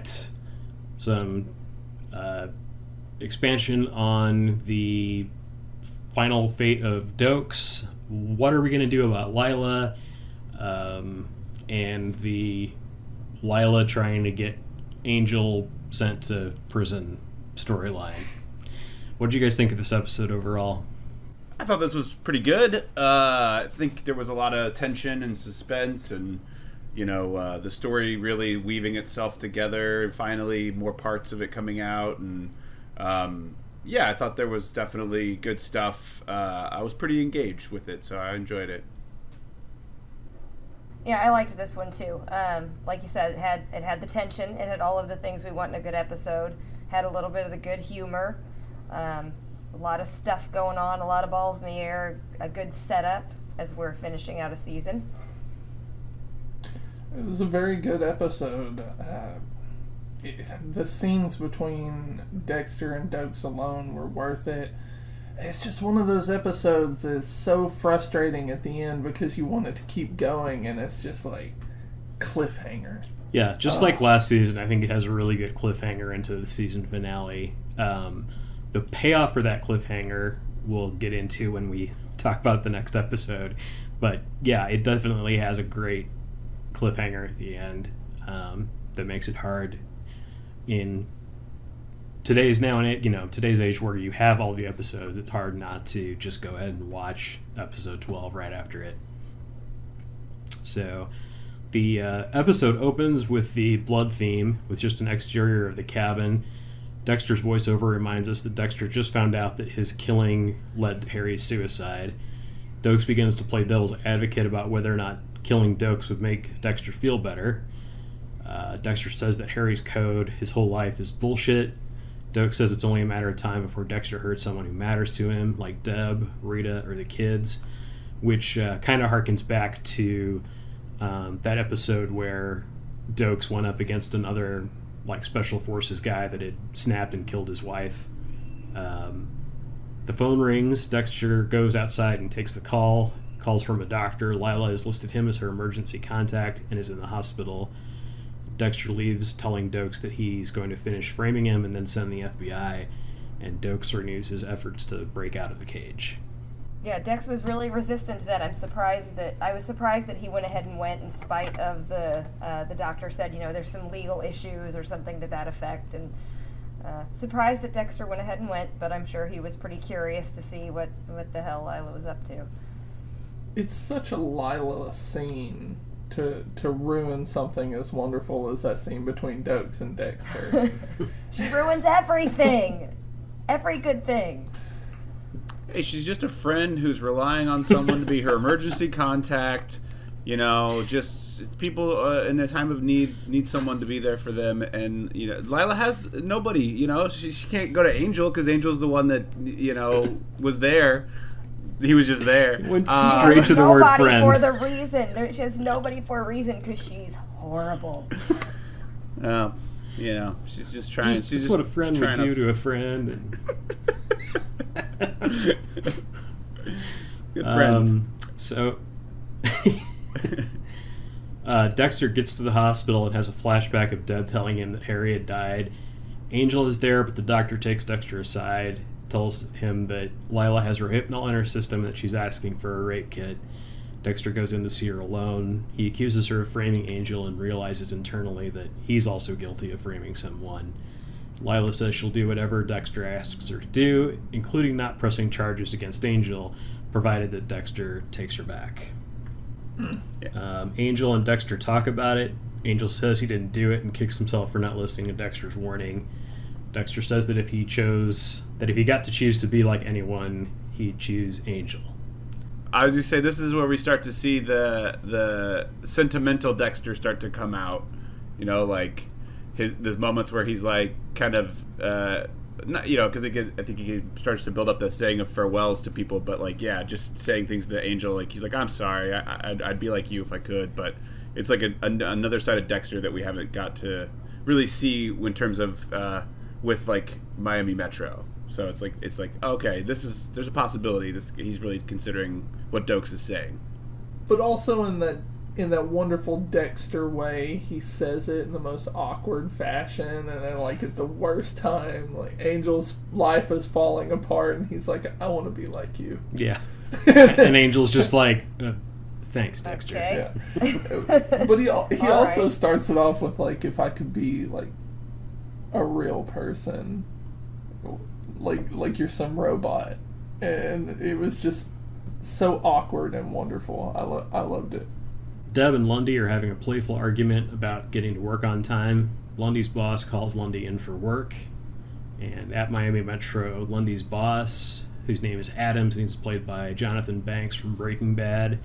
get some expansion on the final fate of Dokes. What are we going to do about Lila? And the Lila trying to get Angel sent to prison storyline. What did you guys think of this episode overall? I thought this was pretty good. I think there was a lot of tension and suspense, and the story really weaving itself together. Finally, more parts of it coming out, and I thought there was definitely good stuff. I was pretty engaged with it, so I enjoyed it. Yeah, I liked this one too. Like you said, it had the tension. It had all of the things we want in a good episode. Had a little bit of the good humor. A lot of stuff going on, a lot of balls in the air, a good setup as we're finishing out a season. It was a very good episode. The scenes between Dexter and Dokes alone were worth it. It's just one of those episodes that's so frustrating at the end because you want it to keep going, and it's just like cliffhanger. Yeah, just like last season, I think it has a really good cliffhanger into the season finale. The payoff for that cliffhanger we'll get into when we talk about the next episode. But yeah, it definitely has a great cliffhanger at the end that makes it hard in today's age where you have all the episodes. It's hard not to just go ahead and watch episode 12 right after it. So the episode opens with the blood theme with just an exterior of the cabin. Dexter's voiceover reminds us that Dexter just found out that his killing led to Harry's suicide. Dokes begins to play devil's advocate about whether or not killing Dokes would make Dexter feel better. Dexter says that Harry's code his whole life is bullshit. Dokes says it's only a matter of time before Dexter hurts someone who matters to him, like Deb, Rita, or the kids, which kind of harkens back to that episode where Dokes went up against another special forces guy that had snapped and killed his wife. The phone rings. Dexter goes outside and takes the call. Calls from a doctor. Lila has listed him as her emergency contact and is in the hospital. Dexter leaves, telling Dokes that he's going to finish framing him and then send the FBI, and Dokes renews his efforts to break out of the cage. Yeah, Dex was really resistant to that. I was surprised that he went ahead and went in spite of the doctor said, there's some legal issues or something to that effect, and surprised that Dexter went ahead and went, but I'm sure he was pretty curious to see what the hell Lila was up to. It's such a Lila scene to ruin something as wonderful as that scene between Dokes and Dexter. She ruins everything! Every good thing. Hey, she's just a friend who's relying on someone to be her emergency contact. Just people in a time of need someone to be there for them. And, Lila has nobody, she can't go to Angel because Angel's the one that, was there. He was just there. Went straight to the word friend. For the reason. There's just nobody for a reason because she's horrible. She's just trying. That's just what a friend would do to a friend. Good friends. So Dexter gets to the hospital and has a flashback of Deb telling him that Harry had died. Angel is there, but the doctor takes Dexter aside, tells him that Lila has her hypnol in her system and that she's asking for a rape kit. Dexter goes in to see her alone. He accuses her of framing Angel and realizes internally that he's also guilty of framing someone. Lila says she'll do whatever Dexter asks her to do, including not pressing charges against Angel, provided that Dexter takes her back. Angel and Dexter talk about it. Angel says he didn't do it and kicks himself for not listening to Dexter's warning. Dexter says that if he got to choose to be like anyone, he'd choose Angel. I was going to say, this is where we start to see the sentimental Dexter start to come out. There's moments where he's kind of, because I think he starts to build up the saying of farewells to people, but just saying things to Angel, he's like, I'm sorry, I'd be like you if I could, but it's another side of Dexter that we haven't got to really see in terms of with Miami Metro. So it's okay, there's a possibility he's really considering what Dokes is saying. But also in that in that wonderful Dexter way, he says it in the most awkward fashion, and then, like, at the worst time, like, Angel's life is falling apart, and he's like, I want to be like you. Yeah. And Angel's just like, thanks, Dexter. Okay. Yeah. But he also right. starts it off with, like, if I could be, like, a real person, like you're some robot. And it was just so awkward and wonderful. I loved it. Deb and Lundy are having a playful argument about getting to work on time. Lundy's boss calls Lundy in for work. And at Miami Metro, Lundy's boss, whose name is Adams, and he's played by Jonathan Banks from Breaking Bad,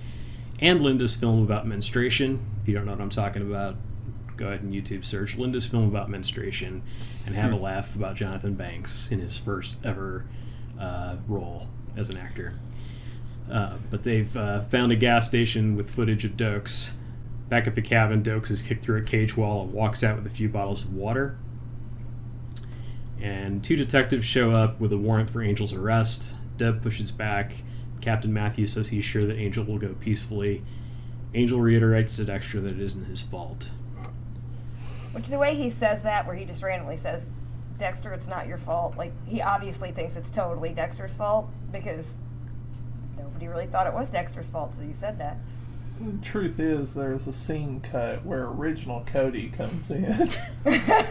and Linda's film about menstruation. If you don't know what I'm talking about, go ahead and YouTube search Linda's film about menstruation and have a laugh about Jonathan Banks in his first ever role as an actor. But they've found a gas station with footage of Dokes. Back at the cabin, Dokes is kicked through a cage wall and walks out with a few bottles of water. And 2 detectives show up with a warrant for Angel's arrest. Deb pushes back. Captain Matthews says he's sure that Angel will go peacefully. Angel reiterates to Dexter that it isn't his fault. Which, the way he says that, where he just randomly says, Dexter, it's not your fault, like, he obviously thinks it's totally Dexter's fault, because nobody really thought it was Dexter's fault, so you said that. The truth is, there's a scene cut where original Cody comes in,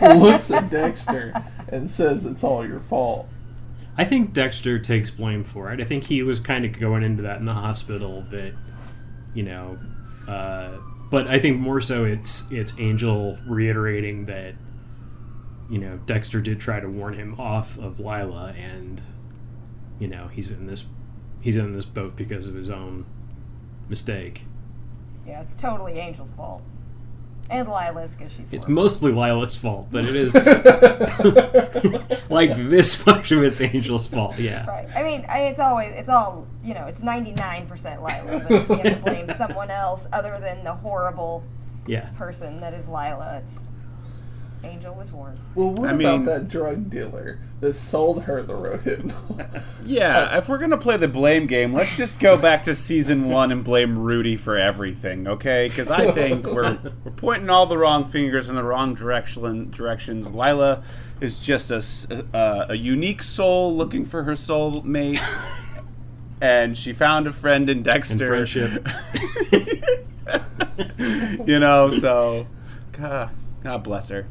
looks at Dexter, and says it's all your fault. I think Dexter takes blame for it. I think he was kind of going into that in the hospital that, but I think more so it's Angel reiterating that, Dexter did try to warn him off of Lila, and, he's in this boat because of his own mistake. Yeah, it's totally Angel's fault. And Lila's, because she's It's horrible. mostly Lila's fault, but it is like this much of it's Angel's fault. Yeah. Right. I mean, it's all, it's 99% Lila, but if you have to blame someone else other than the horrible person that is Lila, it's Angel was warned. Well, what about that drug dealer that sold her the Rohypnol? Yeah, if we're going to play the blame game, let's just go back to season 1 and blame Rudy for everything, okay? Because I think we're pointing all the wrong fingers in the wrong directions. Lila is just a unique soul looking for her soulmate, and she found a friend in Dexter. And friendship. So, God bless her.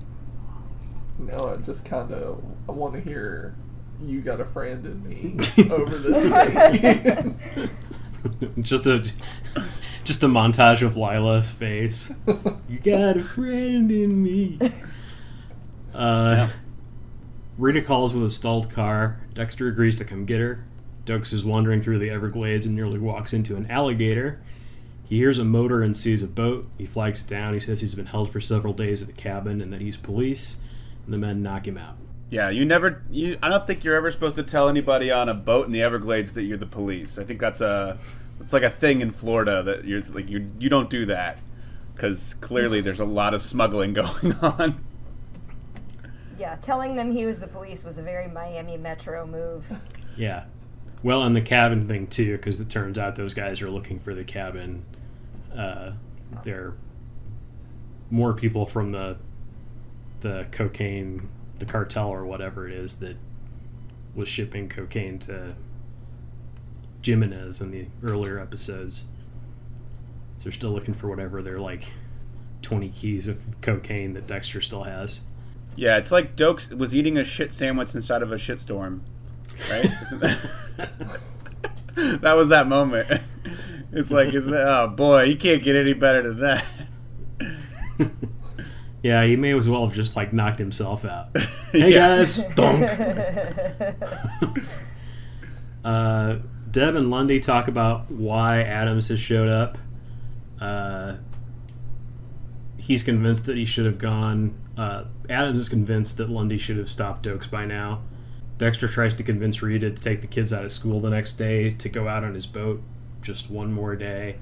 No, I want to hear "You Got a Friend in Me" over this scene. just a montage of Lila's face. You got a friend in me. Rita calls with a stalled car. Dexter agrees to come get her. Dokes is wandering through the Everglades and nearly walks into an alligator. He hears a motor and sees a boat. He flags it down. He says he's been held for several days at a cabin and that he's police. And the men knock him out. Yeah, I don't think you're ever supposed to tell anybody on a boat in the Everglades that you're the police. I think it's like a thing in Florida that you don't do that, because clearly there's a lot of smuggling going on. Yeah, telling them he was the police was a very Miami Metro move. Yeah. Well, and the cabin thing, too, because it turns out those guys are looking for the cabin. They're more people from the cocaine, the cartel or whatever it is that was shipping cocaine to Jimenez in the earlier episodes. So they're still looking for whatever their 20 keys of cocaine that Dexter still has. Yeah, it's like Dokes was eating a shit sandwich inside of a shitstorm, right? That was that moment. It's like, oh boy, you can't get any better than that. Yeah, he may as well have just knocked himself out. Hey guys, donk. Deb and Lundy talk about why Adams has showed up. He's convinced that he should have gone. Adams is convinced that Lundy should have stopped Dokes by now. Dexter tries to convince Rita to take the kids out of school the next day to go out on his boat just one more day.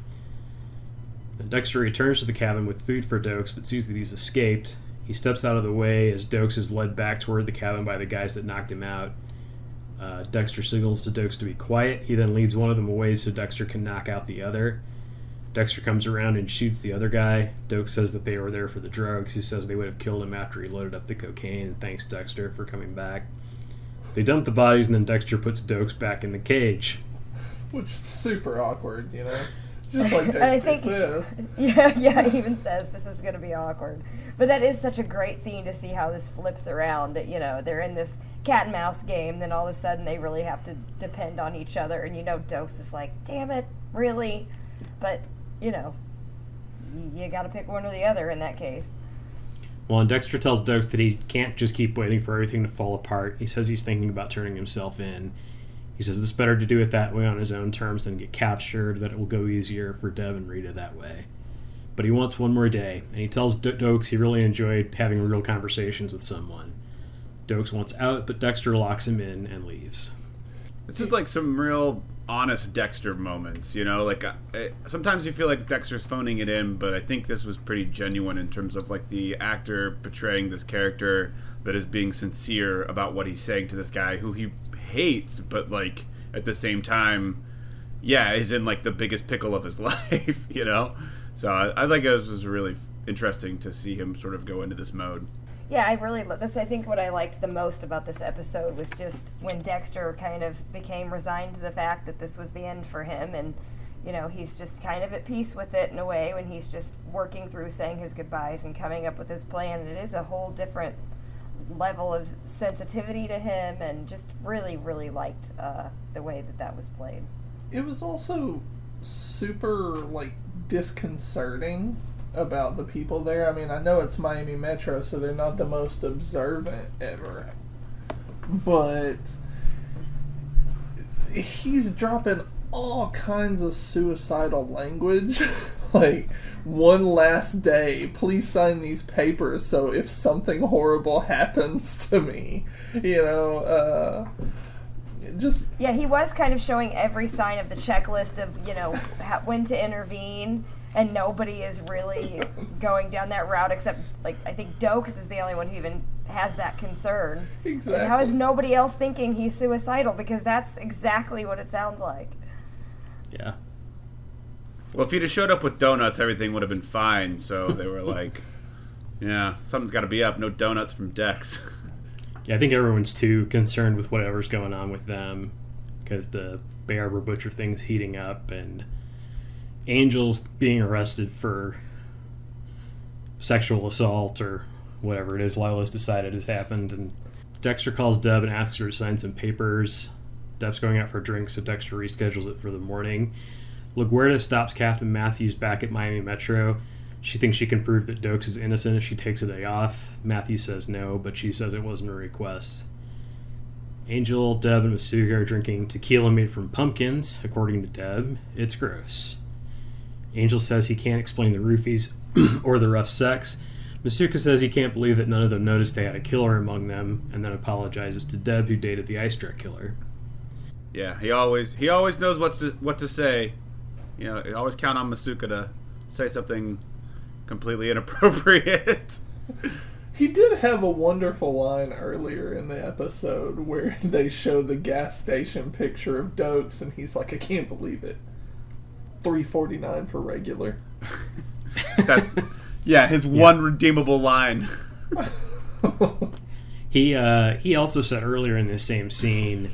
Then Dexter returns to the cabin with food for Dokes, but sees that he's escaped. He steps out of the way as Dokes is led back toward the cabin by the guys that knocked him out. Dexter signals to Dokes to be quiet. He then leads one of them away so Dexter can knock out the other. Dexter comes around and shoots the other guy. Doak says that they were there for the drugs. He says they would have killed him after he loaded up the cocaine, and thanks Dexter for coming back. They dump the bodies, and then Dexter puts Doak's back in the cage. Which is super awkward, you know? Just like Dexter says. Yeah, he even says this is going to be awkward. But that is such a great scene to see how this flips around, that, you know, they're in this cat and mouse game, then all of a sudden they really have to depend on each other, and, you know, Doak's is like, damn it, really? But, you know, you got to pick one or the other in that case. Well, and Dexter tells Doakes that he can't just keep waiting for everything to fall apart. He says he's thinking about turning himself in. He says it's better to do it that way on his own terms than get captured, that it will go easier for Deb and Rita that way. But he wants one more day, and he tells Doakes he really enjoyed having real conversations with someone. Doakes wants out, but Dexter locks him in and leaves. It's just like some real honest Dexter moments, you know? Like, sometimes you feel like Dexter's phoning it in, but I think this was pretty genuine in terms of, like, the actor portraying this character that is being sincere about what he's saying to this guy who he hates, but, like, at the same time, yeah, is in, like, the biggest pickle of his life, you know? So I think it was really interesting to see him sort of go into this mode. Yeah, that's I think what I liked the most about this episode was just when Dexter kind of became resigned to the fact that this was the end for him, and, you know, he's just kind of at peace with it in a way when he's just working through saying his goodbyes and coming up with his plan. It is a whole different level of sensitivity to him, and just really, really liked the way that was played. It was also super, like, disconcerting about the people there. I mean, I know it's Miami Metro, so they're not the most observant ever, but he's dropping all kinds of suicidal language. Like, one last day, please sign these papers so if something horrible happens to me, you know, just... Yeah, he was kind of showing every sign of the checklist of, you know, when to intervene, and nobody is really going down that route except, like, I think Doakes is the only one who even has that concern. Exactly. And how is nobody else thinking he's suicidal? Because that's exactly what it sounds like. Yeah. Well, if he'd have showed up with donuts, everything would have been fine. So they were like, yeah, something's got to be up. No donuts from Dex. Yeah, I think everyone's too concerned with whatever's going on with them because the Bay Harbor Butcher thing's heating up, and Angel's being arrested for sexual assault or whatever it is Lila's decided has happened, and Dexter calls Deb and asks her to sign some papers. Deb's going out for a drink, so Dexter reschedules it for the morning. LaGuardia stops Captain Matthews back at Miami Metro. She thinks she can prove that Doakes is innocent if she takes a day off. Matthews says no, but she says it wasn't a request. Angel, Deb, and Masuga are drinking tequila made from pumpkins. According to Deb, it's gross. Angel says he can't explain the roofies or the rough sex. Masuka says he can't believe that none of them noticed they had a killer among them, and then apologizes to Deb, who dated the ice truck killer. Yeah, he always knows what to say. You know, you always count on Masuka to say something completely inappropriate. He did have a wonderful line earlier in the episode where they show the gas station picture of Doakes, and he's like, I can't believe it. $3.49 for regular. His one redeemable line. He also said earlier in this same scene,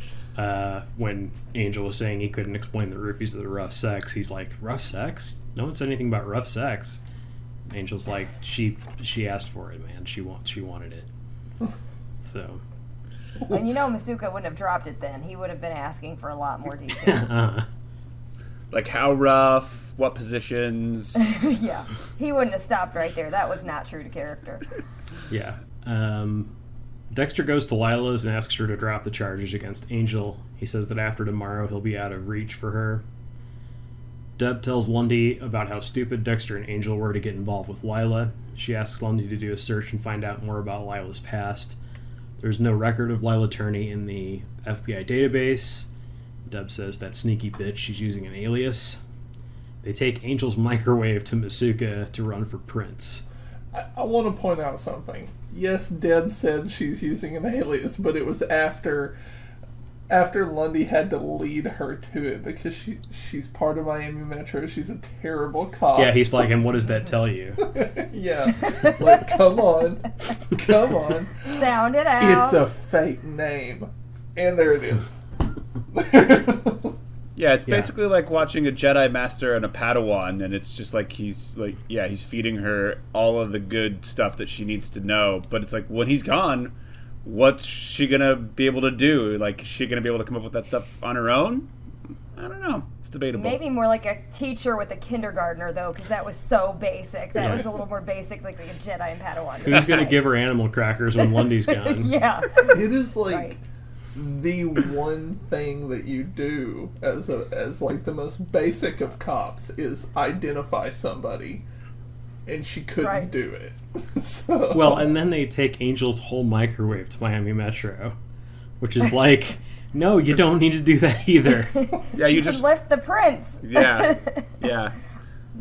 when Angel was saying he couldn't explain the roofies or the rough sex, he's like, rough sex? No one said anything about rough sex. Angel's like, she asked for it, man. She wanted it. So. And you know Masuka wouldn't have dropped it then. He would have been asking for a lot more details. Like how rough, what positions. Yeah, he wouldn't have stopped right there. That was not true to character. Yeah. Dexter goes to Lila's and asks her to drop the charges against Angel. He says that after tomorrow he'll be out of reach for her. Deb tells Lundy about how stupid Dexter and Angel were to get involved with Lila. She asks Lundy to do a search and find out more about Lila's past. There's no record of Lila Turney in the FBI database. Deb says that sneaky bitch, she's using an alias. They take Angel's microwave to Masuka to run for Prince. I want to point out something. Yes, Deb said she's using an alias, but it was after after Lundy had to lead her to it because she's part of Miami Metro. She's a terrible cop. Yeah, he's like, and what does that tell you? Yeah. Like, come on. Come on. Sound it out. It's a fake name. And there it is. Yeah, it's basically like watching a Jedi Master and a Padawan, and it's just like he's feeding her all of the good stuff that she needs to know. But it's like, when he's gone, what's she gonna be able to do? Like, is she gonna be able to come up with that stuff on her own? I don't know. It's debatable. Maybe more like a teacher with a kindergartner, though, because that was so basic. That Yeah. was a little more basic, like a Jedi and Padawan. Who's going to give her animal crackers when Lundy's gone? Yeah. It is like Right. the one thing that you do as like the most basic of cops is identify somebody, and she couldn't Right. do it. So, Well, and then they take Angel's whole microwave to Miami Metro, which is like, no, you don't need to do that either. Yeah, you can just lift the prince. yeah.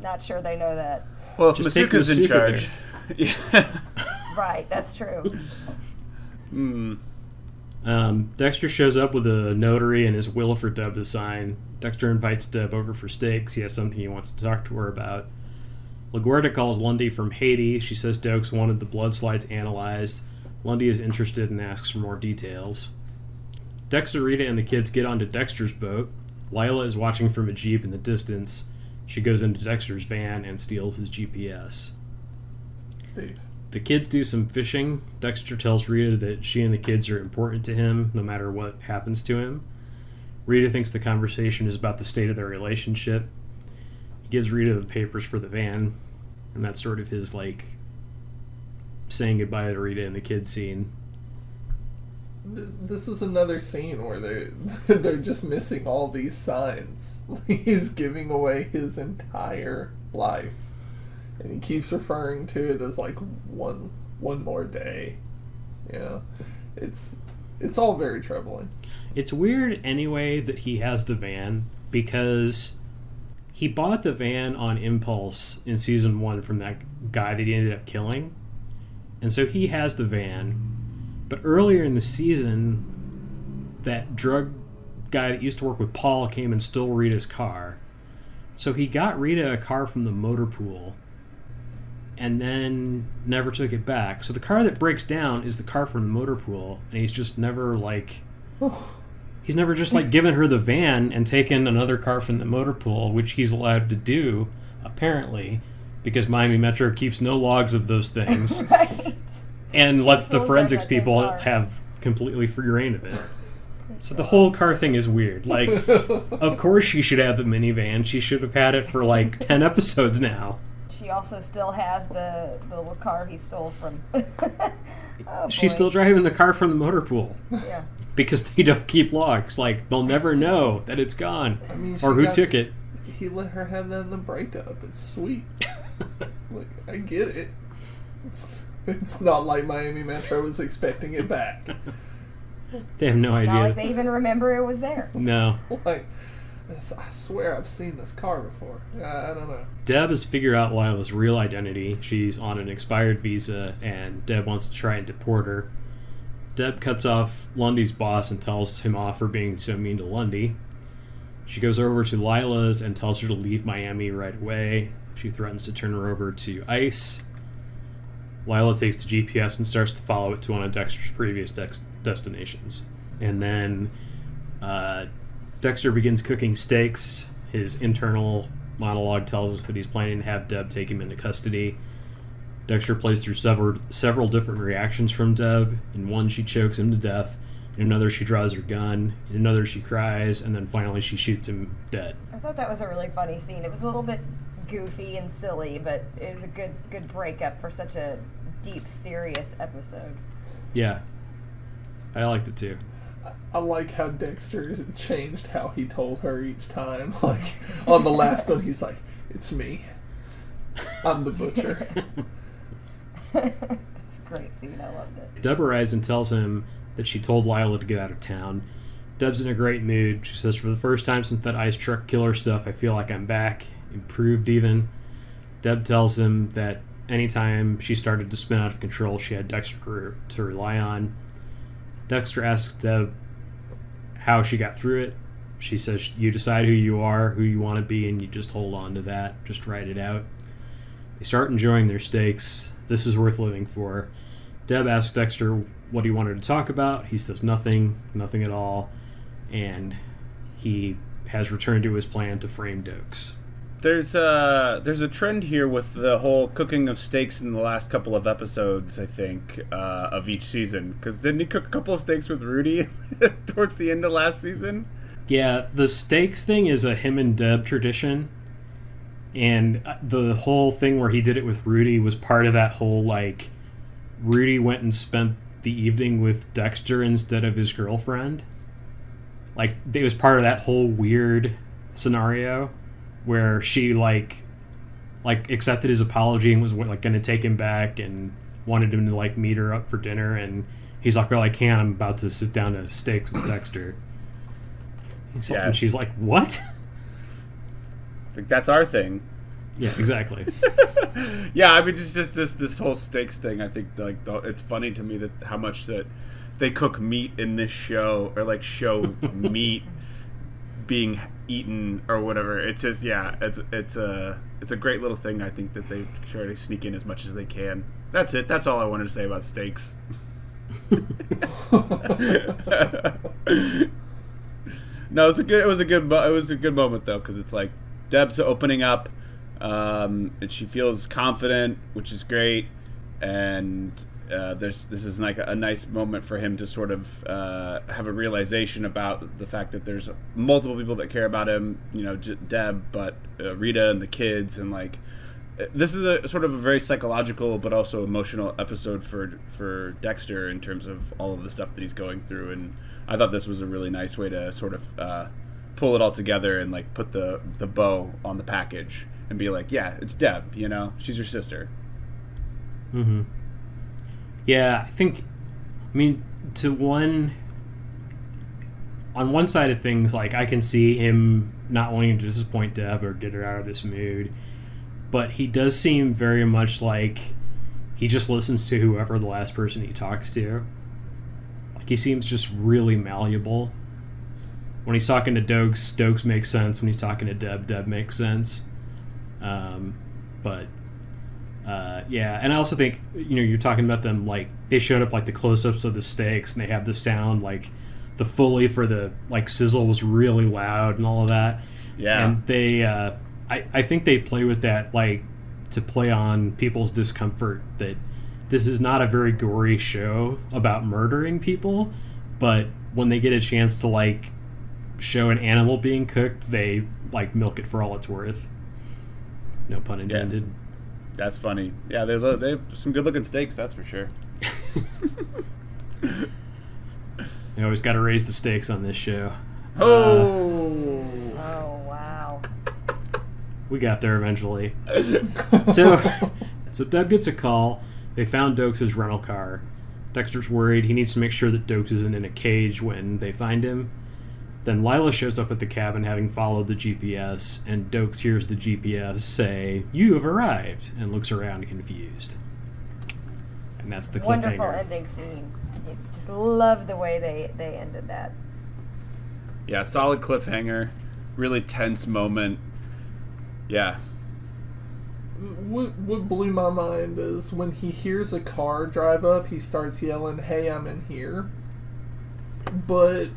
Not sure they know that. Well, if Just take Masuka's in Masuka charge, yeah. Right, that's true. Dexter shows up with a notary and his will for Deb to sign. Dexter invites Deb over for steaks. He has something he wants to talk to her about. LaGuardia calls Lundy from Haiti. She says Dokes wanted the blood slides analyzed. Lundy is interested and asks for more details. Dexter, Rita, and the kids get onto Dexter's boat. Lila is watching from a Jeep in the distance. She goes into Dexter's van and steals his GPS. Thief. The kids do some fishing. Dexter tells Rita that she and the kids are important to him no matter what happens to him. Rita thinks the conversation is about the state of their relationship. He gives Rita the papers for the van, and that's sort of his, like, saying goodbye to Rita in the kids scene. This is another scene where they're just missing all these signs. He's giving away his entire life, and he keeps referring to it as like one more day. Yeah, it's all very troubling. It's weird anyway that he has the van, because he bought the van on impulse in season 1 from that guy that he ended up killing, and so he has the van. But earlier in the season, that drug guy that used to work with Paul came and stole Rita's car. So he got Rita a car from the motor pool and then never took it back. So the car that breaks down is the car from the motor pool, and he's just never, like... he's never just, like, given her the van and taken another car from the motor pool, which he's allowed to do, apparently, because Miami Metro keeps no logs of those things. Right. And lets the Still forensics got that people car. have completely free reign of it. So the whole car thing is weird. Like, of course she should have the minivan. She should have had it for like 10 episodes now. She also still has the little car he stole from. Oh, She's boy. still driving the car from the motor pool. Yeah. Because they don't keep logs. Like, they'll never know that it's gone. I mean, Or who took it. He let her have that in the breakup. It's sweet. Like, I get it. It's not like Miami Metro was expecting it back. They have no Not idea. like they even remember it was there. No. Like, I swear I've seen this car before. I don't know. Deb has figured out Lila's real identity. She's on an expired visa, and Deb wants to try and deport her. Deb cuts off Lundy's boss and tells him off for being so mean to Lundy. She goes over to Lila's and tells her to leave Miami right away. She threatens to turn her over to ICE. Lila takes the GPS and starts to follow it to one of Dexter's previous destinations. And then Dexter begins cooking steaks. His internal monologue tells us that he's planning to have Deb take him into custody. Dexter plays through several different reactions from Deb. In one, she chokes him to death. In another, she draws her gun. In another, she cries. And then finally, she shoots him dead. I thought that was a really funny scene. It was a little bit goofy and silly, but it was a good breakup for such a deep, serious episode. Yeah. I liked it too. I like how Dexter changed how he told her each time. Like, on the last one, he's like, "It's me. I'm the butcher." It's a great scene. I loved it. Deb arrives and tells him that she told Lila to get out of town. Deb's in a great mood. She says, "For the first time since that ice truck killer stuff, I feel like I'm back. Improved even." Deb tells him that anytime she started to spin out of control, she had Dexter to rely on. Dexter asks Deb how she got through it. She says you decide who you are, who you want to be, and you just hold on to that. Just write it out. They start enjoying their steaks. This is worth living for. Deb asks Dexter what he wanted to talk about. He says nothing at all, and he has returned to his plan to frame Dokes. There's a trend here with the whole cooking of steaks in the last couple of episodes, I think, of each season. Because didn't he cook a couple of steaks with Rudy towards the end of last season? Yeah, the steaks thing is a him and Deb tradition. And the whole thing where he did it with Rudy was part of that whole, like, Rudy went and spent the evening with Dexter instead of his girlfriend. Like, it was part of that whole weird scenario where she like accepted his apology and was like going to take him back and wanted him to like meet her up for dinner, and he's like, well, I can't, I'm about to sit down to steaks with Dexter. Yeah. And she's like, what? Like, that's our thing. Yeah, exactly. Yeah, I mean, just this whole steaks thing. I think like it's funny to me that how much that they cook meat in this show, or like show meat being eaten or whatever. It's just, yeah, it's a great little thing. I think that they try to sneak in as much as they can. That's it. That's all I wanted to say about steaks. No, it was a good moment though, because it's like Deb's opening up, and she feels confident, which is great, and this is like a nice moment for him to sort of have a realization about the fact that there's multiple people that care about him, you know, Deb, but Rita and the kids, and like this is a sort of a very psychological but also emotional episode for Dexter in terms of all of the stuff that he's going through, and I thought this was a really nice way to sort of pull it all together and like put the bow on the package and be like, yeah, it's Deb, you know, she's your sister. Mm-hmm. Yeah, I mean, on one side of things, like, I can see him not wanting to disappoint Deb or get her out of this mood, but he does seem very much like he just listens to whoever the last person he talks to. Like, he seems just really malleable. When he's talking to Dokes makes sense. When he's talking to Deb makes sense. Yeah, and I also think, you know, you're talking about them, like, they showed up, like, the close-ups of the steaks, and they have the sound, like, the Foley for the, like, sizzle was really loud and all of that. Yeah. And they, I think they play with that, like, to play on people's discomfort that this is not a very gory show about murdering people, but when they get a chance to, like, show an animal being cooked, they, like, milk it for all it's worth. No pun intended. Yeah. That's funny. Yeah, they have some good-looking steaks, that's for sure. You always got to raise the stakes on this show. Oh, wow. We got there eventually. So Deb gets a call. They found Dokes' rental car. Dexter's worried. He needs to make sure that Dokes isn't in a cage when they find him. Then Lila shows up at the cabin having followed the GPS, and Dokes hears the GPS say, "You have arrived," and looks around confused. And that's the cliffhanger. Wonderful ending scene. I just love the way they ended that. yeah, solid cliffhanger, really tense moment. Yeah. What blew my mind is when he hears a car drive up, he starts yelling, "Hey, I'm in here." But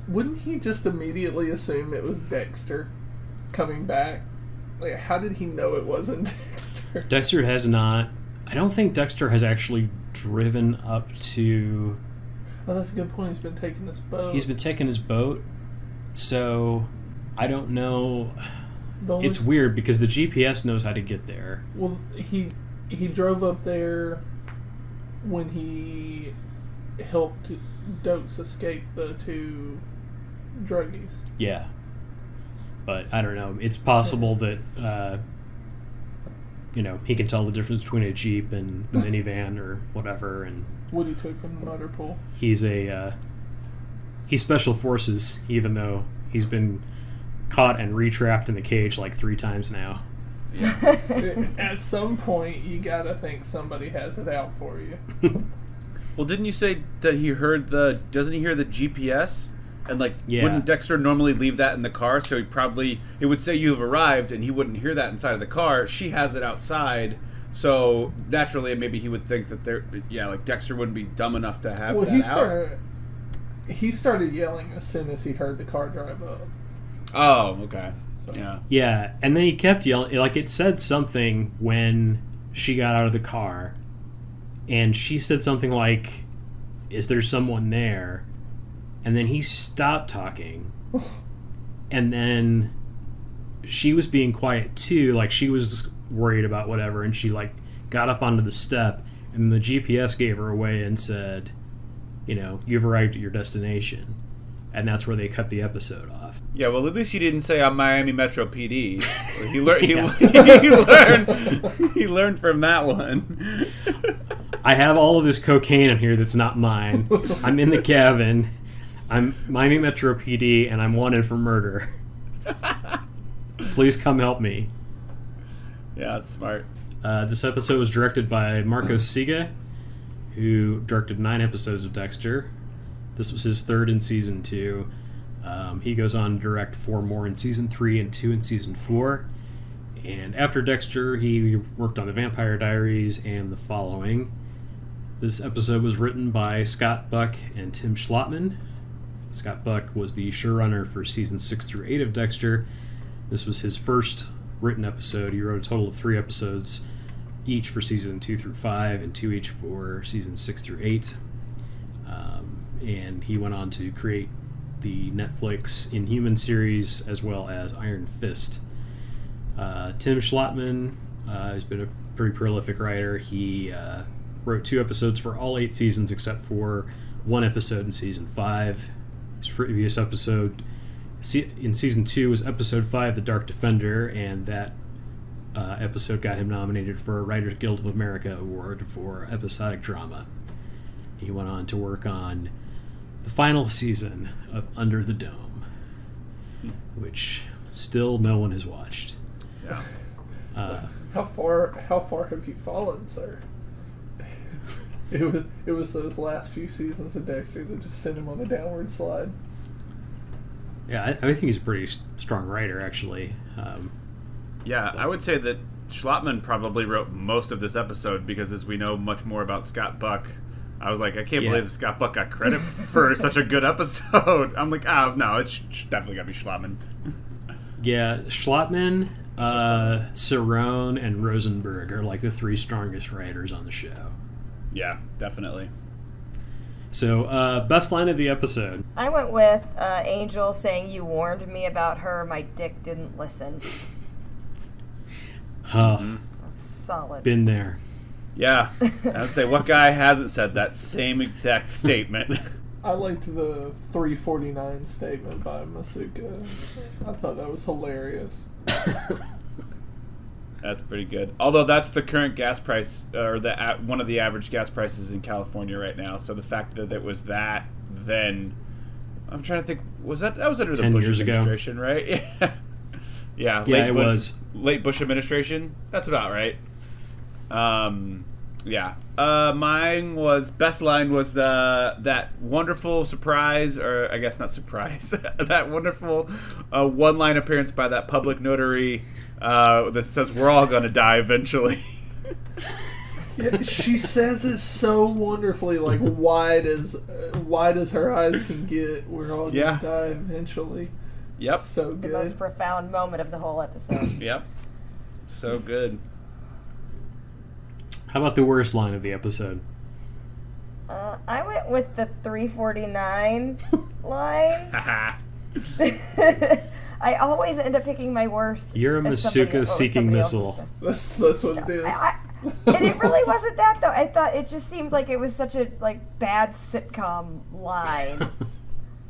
wouldn't he just immediately assume it was Dexter coming back? Like, how did he know it wasn't Dexter? Dexter has not. I don't think Dexter has actually driven up to... Oh, that's a good point. He's been taking his boat. He's been taking his boat, so I don't know. It's weird because the GPS knows how to get there. Well, he drove up there when he helped Dokes escape the two druggies. Yeah. But I don't know. It's possible that, he can tell the difference between a Jeep and the minivan or whatever. And What he took from the motor pool. he's special forces, even though he's been caught and retrapped in the cage like 3 times now. Yeah. At some point, you gotta think somebody has it out for you. Well, didn't you say that doesn't he hear the GPS? And like, Yeah. wouldn't Dexter normally leave that in the car? So it would say you've arrived, and he wouldn't hear that inside of the car. She has it outside, so naturally, maybe he would think that like Dexter wouldn't be dumb enough to have that out. He started yelling as soon as he heard the car drive up. Oh, okay. So. Yeah. Yeah, and then he kept yelling. Like, it said something when she got out of the car, and she said something like, "Is there someone there?" And then he stopped talking. And then she was being quiet too. Like, she was worried about whatever. And she, like, got up onto the step. And the GPS gave her away and said, "You've arrived at your destination." And that's where they cut the episode off. Yeah, well, at least he didn't say I'm Miami Metro PD. He learned. He learned from that one. I have all of this cocaine in here that's not mine. I'm in the cabin. I'm Miami Metro PD, and I'm wanted for murder. Please come help me. Yeah, that's smart. This episode was directed by Marco Siga, who directed 9 episodes of Dexter. This was his 3rd in season 2. He goes on to direct 4 more in season 3 and 2 in season 4. And after Dexter, he worked on The Vampire Diaries and The Following. This episode was written by Scott Buck and Tim Schlottman. Scott Buck was the showrunner for seasons 6 through 8 of Dexter. This was his first written episode. He wrote a total of 3 episodes, each for season 2 through 5, and 2 each for seasons 6 through 8. And he went on to create the Netflix Inhuman series as well as Iron Fist. Tim Schlottman has been a pretty prolific writer. He wrote 2 episodes for all 8 seasons except for 1 episode in season 5. His previous episode in season 2 was episode 5, The Dark Defender, and that episode got him nominated for a Writers Guild of America award for episodic drama. He went on to work on the final season of Under the Dome, which still no one has watched. Yeah. How far have you fallen, sir? It was those last few seasons of Dexter that just sent him on a downward slide. Yeah, I think he's a pretty strong writer, actually. Yeah, I would say that Schlottman probably wrote most of this episode because, as we know much more about Scott Buck, I was like, I can't believe that Scott Buck got credit for such a good episode. I'm like, no, it's definitely got to be Schlottman. Yeah, Schlottman, Cerrone, and Rosenberg are like the 3 strongest writers on the show. Yeah, definitely. So, best line of the episode. I went with Angel saying, "You warned me about her. My dick didn't listen." Solid. Been there. Yeah, I would say, what guy hasn't said that same exact statement? I liked the 349 statement by Masuka. I thought that was hilarious. That's pretty good. Although that's the current gas price, or one of the average gas prices in California right now. So the fact that it was that, then I'm trying to think, that was under the 10 Bush years ago. administration, right? Yeah. Yeah, it was late Bush administration. That's about right. Yeah. Mine was best line was that wonderful surprise, or I guess not surprise, that wonderful one-line appearance by that public notary that says we're all gonna die eventually. Yeah, she says it so wonderfully, like wide as her eyes can get. We're all gonna die eventually. Yep. So good. The most profound moment of the whole episode. Yep. So good. How about the worst line of the episode? I went with the 349 line. I always end up picking my worst. You're a Masuka seeking missile. That's what it is. And it really wasn't that, though. I thought it just seemed like it was such a bad sitcom line.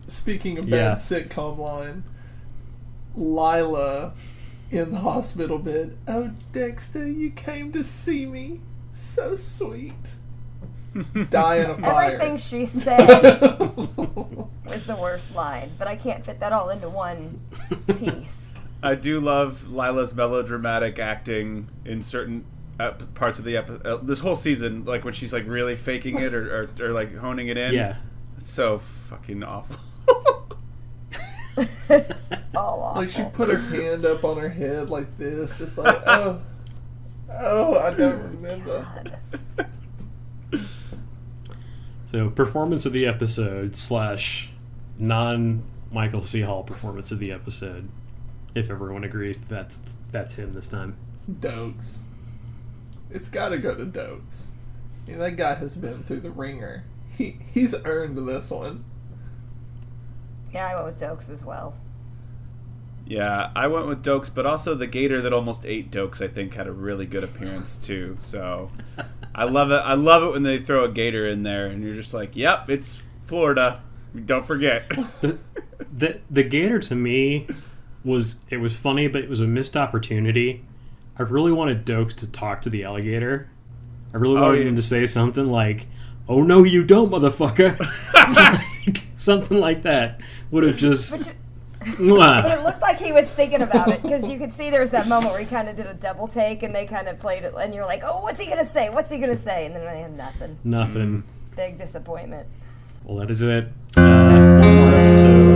Speaking of bad sitcom line, Lila in the hospital bed. "Oh, Dexter, you came to see me. So sweet." Die in a fire. Everything she said was the worst line, but I can't fit that all into one piece. I do love Lila's melodramatic acting in certain parts of the episode. This whole season, like when she's like really faking it or like honing it in. Yeah. It's so fucking awful. It's all awful. Like, she put her hand up on her head like this, just like, oh, I don't remember. So, performance of the episode / non-Michael C. Hall performance of the episode. If everyone agrees that's him this time. Dokes. It's gotta go to Dokes. I mean, that guy has been through the ringer. He's earned this one. Yeah, I went with Dokes as well. Yeah, I went with Dokes, but also the gator that almost ate Dokes, I think, had a really good appearance too. So I love it. I love it when they throw a gator in there, and you're just like, "Yep, it's Florida. Don't forget." The gator to me was funny, but it was a missed opportunity. I really wanted Dokes to talk to the alligator. I really wanted him to say something like, "Oh no, you don't, motherfucker!" Like, something like that would have just. But it looked like he was thinking about it, because you could see there was that moment where he kind of did a double take, and they kind of played it, and you're like, "Oh, what's he gonna say? What's he gonna say?" And then they had nothing. Nothing. Big disappointment. Well, that is it. One more episode